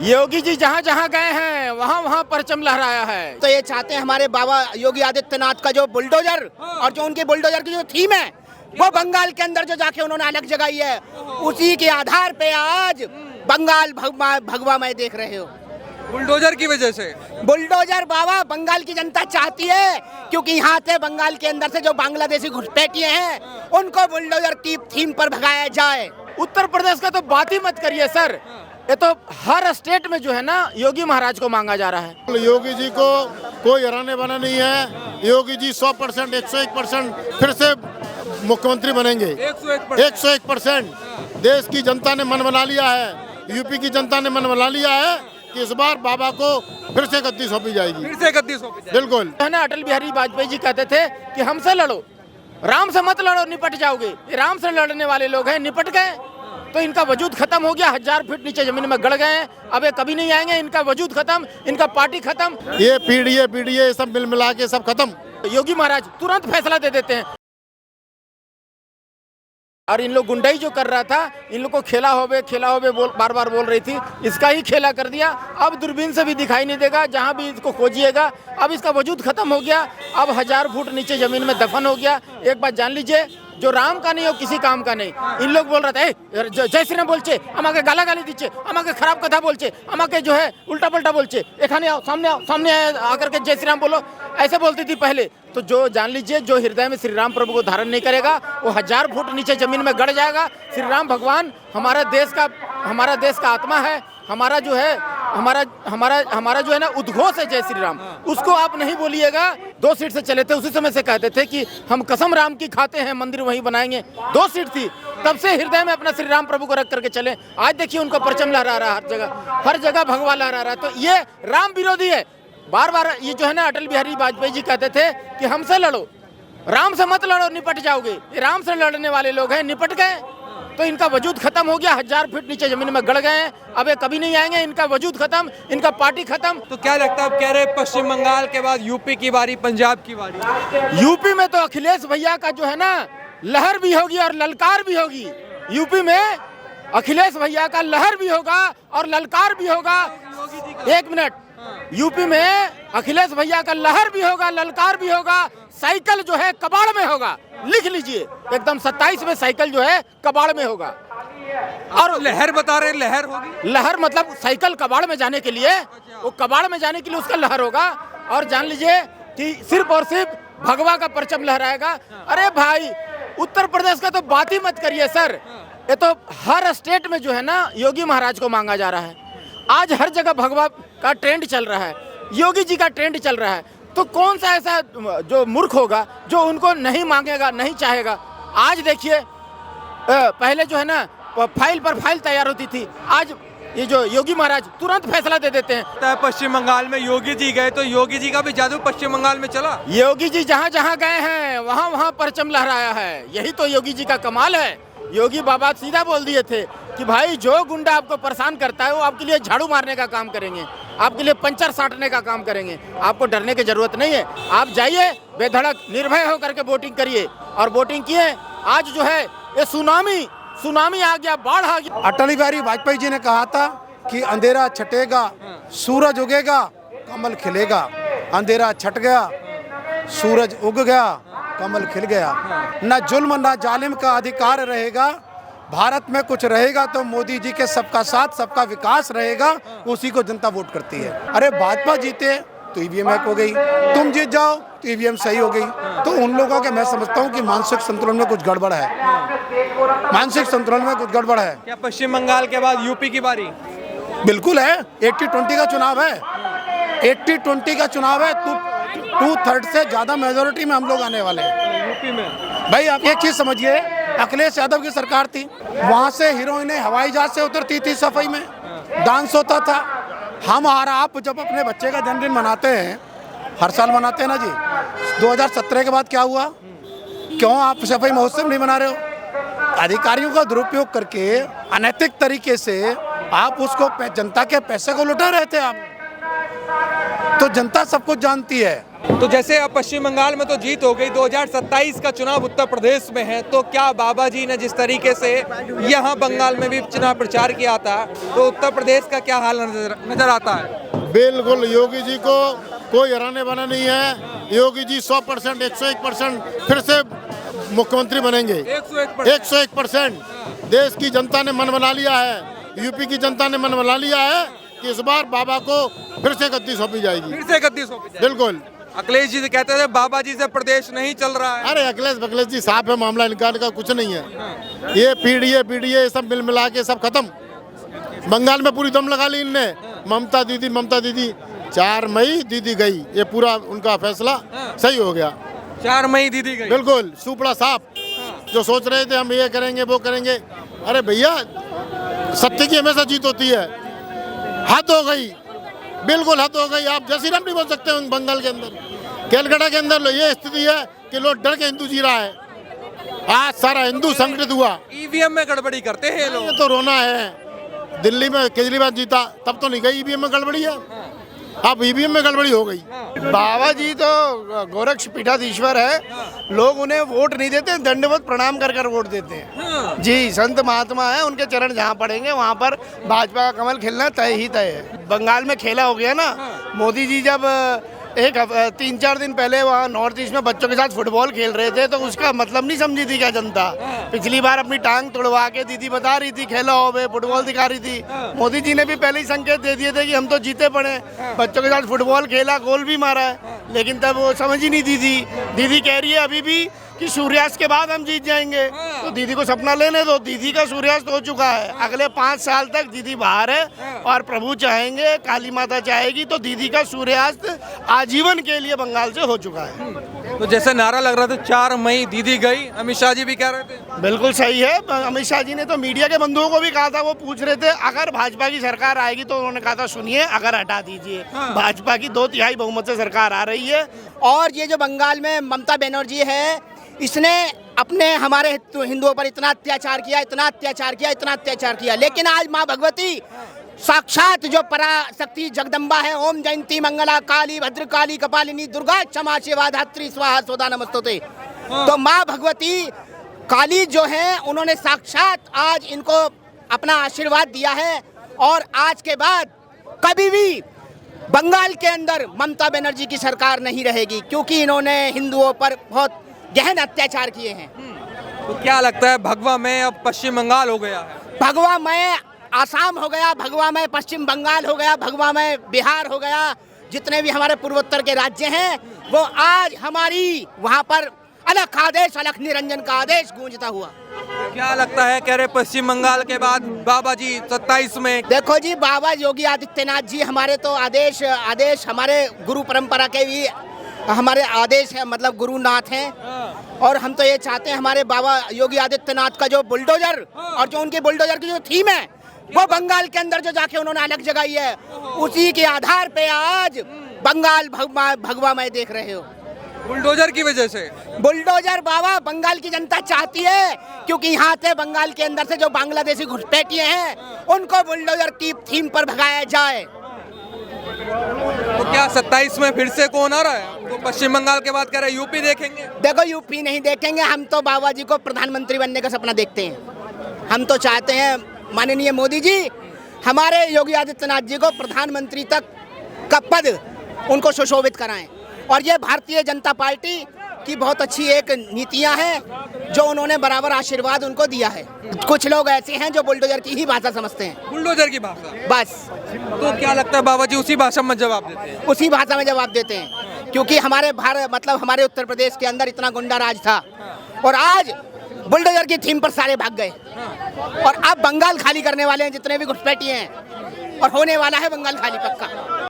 योगी जी जहाँ जहाँ गए हैं वहाँ वहाँ परचम लहराया है। तो ये चाहते हैं हमारे बाबा योगी आदित्यनाथ का जो बुलडोजर और जो उनके बुलडोजर की जो थीम है वो बंगाल के अंदर जो जाके उन्होंने अलग जगाई है, उसी के आधार पे आज बंगाल भगवा मैं देख रहे हो। बुलडोजर की वजह से बुलडोजर बाबा बंगाल की जनता चाहती है, क्योंकि यहाँ से बंगाल के अंदर से जो बांग्लादेशी घुसपैठिए हैं उनको बुलडोजर की थीम पर भगाया जाए। उत्तर प्रदेश का तो बात ही मत करिए सर, ये तो हर स्टेट में जो है ना योगी महाराज को मांगा जा रहा है। योगी जी को कोई हराने वाला नहीं है। योगी जी 100% 101% फिर से मुख्यमंत्री बनेंगे। 101% देश की जनता ने मन बना लिया है, यूपी की जनता ने मन बना लिया है कि इस बार बाबा को फिर से गद्दी सौंपी जाएगी। बिल्कुल है ना, अटल बिहारी वाजपेयी जी कहते थे कि हमसे लड़ो, राम से मत लड़ो, निपट जाओगे। ये राम से लड़ने वाले लोग हैं, निपट गए तो इनका वजूद खत्म हो गया। 1000 फीट नीचे जमीन में गड़ गए हैं, अब ये कभी नहीं आएंगे। इनका वजूद खत्म, इनका पार्टी खत्म, ये पीडीए सब मिल मिला के सब खत्म। योगी महाराज तुरंत फैसला दे देते हैं। और इन लोग गुंडाई जो कर रहा था, इन लोग को खेला होवे बार बार बोल रही थी, इसका ही खेला कर दिया। अब दूरबीन से भी दिखाई नहीं देगा, जहां भी इसको खोजिएगा। अब इसका वजूद खत्म हो गया, अब 1000 फुट नीचे जमीन में दफन हो गया। एक बात जान लीजिए, जो राम का नहीं हो किसी काम का नहीं। इन लोग बोल रहे थे जय श्री राम बोलचे, अमाके गाला गाली दीचे, अमाके खराब कथा बोलचे, अमाके जो है उल्टा पल्टा बोलचे, एखाने आओ सामने आकर के जय श्री राम बोलो, ऐसे बोलती थी पहले। तो जो जान लीजिए, जो हृदय में श्री राम प्रभु को धारण नहीं करेगा वो 1000 फुट नीचे जमीन में गड़ जाएगा। श्री राम भगवान हमारा देश का आत्मा है, हमारा जो है हमारा जो है ना उद्घोष है जय श्री राम। उसको आप नहीं बोलिएगा। 2 सीट से चले थे, उसी समय से कहते थे कि हम कसम राम की खाते हैं, मंदिर वहीं बनाएंगे। 2 सीट थी, तब से हृदय में अपना श्री राम प्रभु को रख करके चले। आज देखिए उनका परचम लहरा रहा है, हर जगह भगवा लहरा रहा है। तो ये राम विरोधी है। बार बार ये जो है ना अटल बिहारी वाजपेयी जी कहते थे कि हमसे लड़ो, राम से मत लड़ो, निपट जाओगे। ये राम से लड़ने वाले लोग हैं, निपट गए तो इनका वजूद खत्म हो गया। 1000 फीट नीचे जमीन में गड़ गए हैं, अब ये कभी नहीं आएंगे। इनका वजूद खत्म, इनका पार्टी खत्म। तो क्या लगता है, अब कह रहे पश्चिम बंगाल के बाद यूपी की बारी, पंजाब की बारी। यूपी में तो अखिलेश भैया का जो है ना लहर भी होगी और ललकार भी होगी। यूपी में अखिलेश भैया का लहर भी होगा और ललकार भी होगा। 1 मिनट, यूपी में अखिलेश भैया का लहर भी होगा, ललकार भी होगा। साइकिल जो है कबाड़ में होगा, लिख लीजिए एकदम 27 में साइकिल जो है कबाड़ में होगा। और लहर बता रहे हैं, लहर होगी। लहर मतलब साइकिल कबाड़ में जाने के लिए, वो कबाड़ में जाने के लिए उसका लहर होगा। और जान लीजिए कि सिर्फ और सिर्फ भगवा का परचम लहराएगा। अरे भाई, उत्तर प्रदेश का तो बात ही मत करिए सर, ये तो हर स्टेट में जो है ना योगी महाराज को मांगा जा रहा है। आज हर जगह भगवा का ट्रेंड चल रहा है, योगी जी का ट्रेंड चल रहा है। तो कौन सा ऐसा जो मूर्ख होगा जो उनको नहीं मांगेगा, नहीं चाहेगा। आज देखिए, पहले जो है ना फाइल पर फाइल तैयार होती थी, आज ये जो योगी महाराज तुरंत फैसला दे देते हैं। पश्चिम बंगाल में योगी जी गए तो योगी जी का भी जादू पश्चिम बंगाल में चला। योगी जी जहाँ जहाँ गए हैं वहाँ वहाँ परचम लहराया है। यही तो योगी जी का कमाल है। योगी बाबा सीधा बोल दिए थे कि भाई जो गुंडा आपको परेशान करता है वो आपके लिए झाड़ू मारने का काम करेंगे, आपके लिए पंचर साटने का काम करेंगे। आपको डरने की जरूरत नहीं है, आप जाइए बेधड़क निर्भय होकर के वोटिंग करिए। और वोटिंग किए, आज जो है ये सुनामी आ गया, बाढ़ आ गया। अटल बिहारी वाजपेयी जी ने कहा था कि अंधेरा छटेगा, सूरज उगेगा, कमल खिलेगा। अंधेरा छट गया, सूरज उग गया, कमल खिल गया। न जुल्म न जालिम का अधिकार रहेगा। भारत में कुछ रहेगा तो मोदी जी के सबका साथ सबका विकास रहेगा, उसी को जनता वोट करती है। अरे भाजपा जीते तो ईवीएम हैक हो गई, तुम जीत जाओ तो ईवीएम सही हो गई। तो उन लोगों के मैं समझता हूँ कि मानसिक संतुलन में कुछ गड़बड़ है, मानसिक संतुलन में कुछ गड़बड़ है। क्या पश्चिम बंगाल के बाद यूपी की बारी? बिल्कुल है, 80-20 का चुनाव है, 80-20 का चुनाव है। 2/3 से ज्यादा मेजोरिटी में हम लोग आने वाले हैं यूपी में। भाई आप एक चीज समझिए, अखिलेश यादव की सरकार थी, वहाँ से हीरोइनें हवाई जहाज से उतरती थी, सफाई में डांस होता था। आप जब अपने बच्चे का जन्मदिन मनाते हैं, हर साल मनाते हैं ना जी, 2017 के बाद क्या हुआ? क्यों आप सफाई महोत्सव नहीं मना रहे हो? अधिकारियों का दुरुपयोग करके अनैतिक तरीके से आप उसको जनता के पैसे को लुटा रहे थे। आप तो जनता सब कुछ जानती है। तो जैसे अब पश्चिम बंगाल में तो जीत हो गई, 2027 का चुनाव उत्तर प्रदेश में है, तो क्या बाबा जी ने जिस तरीके से यहाँ बंगाल में भी चुनाव प्रचार किया था, तो उत्तर प्रदेश का क्या हाल नजर आता है? बिल्कुल, योगी जी को कोई हराने वाला नहीं है। योगी जी 100%, 101% फिर से मुख्यमंत्री बनेंगे। 101%। देश की जनता ने मन बना लिया है, यूपी की जनता ने मन बना लिया है कि इस बार बाबा को फिर से गद्दी सौंपी जाएगी। फिर से गद्दी सौंपी जाएगी। बिल्कुल। अखिलेश जी से कहते थे बाबा जी से प्रदेश नहीं चल रहा है। अरे अखिलेश जी साफ है मामला, इनका कुछ नहीं है। ये पीडीए सब मिल मिला के सब खत्म। बंगाल में पूरी दम लगा ली इनने। ममता दीदी 4 मई दीदी गई, ये पूरा उनका फैसला सही हो गया। 4 मई दीदी गई। बिल्कुल सुपड़ा साफ। जो सोच रहे थे हम ये करेंगे वो करेंगे, अरे भैया सत्य की हमेशा जीत होती है। हद हो गई, बिल्कुल हद हो गई। आप जय श्री राम नहीं बोल सकते बंगाल के अंदर। कैलकाटा के अंदर ये स्थिति है कि लोग डर के हिंदू जी रहा है। आज सारा हिंदू संगठित हुआ। ईवीएम में गड़बड़ी करते हैं लोग। ये तो रोना है। दिल्ली में केजरीवाल जीता तब तो नहीं गई ईवीएम में गड़बड़ी है, अब ईवीएम में गड़बड़ी हो गई। बाबा जी तो गोरक्ष पीठाधीश्वर है, लोग उन्हें वोट नहीं देते, दंडवत प्रणाम कर कर वोट देते हैं। जी, संत महात्मा है, उनके चरण जहाँ पड़ेंगे वहाँ पर भाजपा का कमल खिलना तय ही तय है। बंगाल में खेला हो गया ना। मोदी जी जब 3-4 दिन पहले वहाँ नॉर्थ ईस्ट में बच्चों के साथ फुटबॉल खेल रहे थे, तो उसका मतलब नहीं समझी थी क्या जनता। पिछली बार अपनी टांग तुड़वा के दीदी बता रही थी खेला हो, फुटबॉल दिखा रही थी। मोदी जी ने भी पहले ही संकेत दे दिए थे कि हम तो जीते पड़े। बच्चों के साथ फुटबॉल खेला, गोल भी मारा है, लेकिन तब वो समझ ही नहीं दी थी। दीदी कह रही है अभी भी कि सूर्यास्त के बाद हम जीत जाएंगे। तो दीदी को सपना लेने दो, दीदी का सूर्यास्त हो चुका है। अगले 5 साल तक दीदी बाहर है और प्रभु चाहेंगे, काली माता चाहेगी तो दीदी का सूर्यास्त आजीवन के लिए बंगाल से हो चुका है। तो जैसे नारा लग रहा था 4 मई दीदी गई, अमित शाह जी भी कह रहे थे। बिल्कुल सही है। अमित शाह जी ने तो मीडिया के बंधुओं को भी कहा था, वो पूछ रहे थे अगर भाजपा की सरकार आएगी, तो उन्होंने कहा था सुनिए अगर हटा दीजिए। भाजपा की 2/3 बहुमत से सरकार आ रही है। और ये जो बंगाल में ममता बनर्जी है, इसने अपने हमारे हिंदुओं पर इतना अत्याचार किया, लेकिन आज माँ भगवती साक्षात जो पराशक्ति जगदम्बा है, ओम जयंती मंगला काली भद्रकाली कपालिनी दुर्गा क्षमा शिवा धात्री स्वाहा स्वधा नमस्तुते। तो माँ भगवती काली जो है, उन्होंने साक्षात आज इनको अपना आशीर्वाद दिया है। और आज के बाद कभी भी बंगाल के अंदर ममता बनर्जी की सरकार नहीं रहेगी, क्योंकि इन्होंने हिंदुओं पर बहुत गहन अत्याचार किए हैं। तो क्या लगता है भगवा में अब पश्चिम बंगाल हो गया है? भगवा में आसाम हो गया, भगवा में पश्चिम बंगाल हो गया, भगवा में बिहार हो गया। जितने भी हमारे पूर्वोत्तर के राज्य हैं, वो आज हमारी वहाँ पर अलख आदेश, अलख निरंजन का आदेश गूंजता हुआ। क्या लगता है, कह रहे पश्चिम बंगाल के बाद बाबा जी 27 में? देखो जी, बाबा योगी आदित्यनाथ जी हमारे तो आदेश हमारे गुरु परंपरा के भी हमारे आदेश है, मतलब गुरुनाथ हैं। और हम तो ये चाहते हैं हमारे बाबा योगी आदित्यनाथ का जो बुलडोजर और जो उनके बुलडोजर की जो थीम है, वो बंगाल के अंदर जो जाके उन्होंने अलग जगाई है, उसी के आधार पे आज बंगाल भगवा में देख रहे हो। बुलडोजर की वजह से? बुलडोजर बाबा बंगाल की जनता चाहती है, क्योंकि यहाँ से बंगाल के अंदर से जो बांग्लादेशी घुसपैठिए हैं, उनको बुलडोजर की थीम पर भगाया जाए। तो क्या 27 में फिर से कौन आ रहा है? तो पश्चिम बंगाल के बाद कह रहे यूपी देखेंगे। देखो, यूपी नहीं देखेंगे, हम तो बाबा जी को प्रधानमंत्री बनने का सपना देखते हैं। हम तो चाहते हैं माननीय मोदी जी हमारे योगी आदित्यनाथ जी को प्रधानमंत्री तक का पद उनको सुशोभित कराएं। और ये भारतीय जनता पार्टी की बहुत अच्छी एक नीतियां हैं, जो उन्होंने बराबर आशीर्वाद उनको दिया है। कुछ लोग ऐसे हैं जो बुलडोजर की ही भाषा समझते हैं, बुलडोजर की भाषा बस। तो क्या लगता है बाबा जी उसी भाषा में जवाब देते हैं? उसी भाषा में जवाब देते हैं, क्योंकि हमारे हमारे उत्तर प्रदेश के अंदर इतना गुंडा राज था, और आज बुलडोजर की थीम पर सारे भाग गए। और अब बंगाल खाली करने वाले हैं जितने भी घुसपैठिए हैं, और होने वाला है बंगाल खाली पक्का।